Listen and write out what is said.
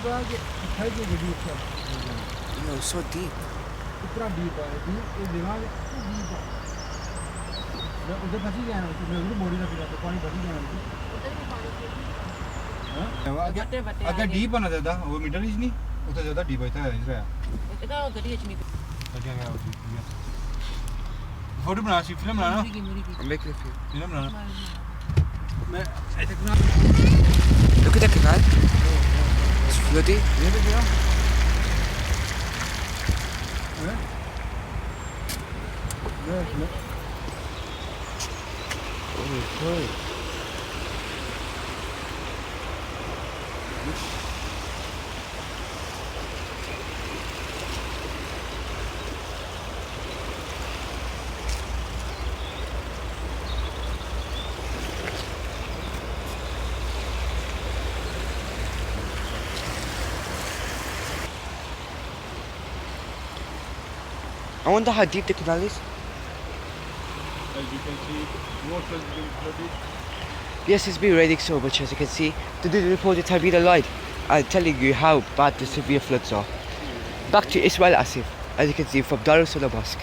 No, so deep. इतना deep है ये दिमाग डीप है मैं उधर फंसी गया ना मैं उधर बॉडी का फिर तो पानी फंसी गया ना उधर भी पानी हां अगर डीप बना देता वो मिडल इज नहीं उधर ज्यादा डीप है इधर है इतना गड़ी अच्छी क्या क्या फोटो बना सी फिल्म बनाना I'm making a film. Film बनाना मैं ऐसे बना Look at that canal. It's flooding. ये तो क्या है Oh, boy. I wonder how deep the canal is. As you can see water is being flooded Yes, it's been raining so much, as you can see. To do the report at Tabita Light, I'm telling you how bad the severe floods are. Back to Ismail Asif, as you can see from Dar es Salaam Mosque.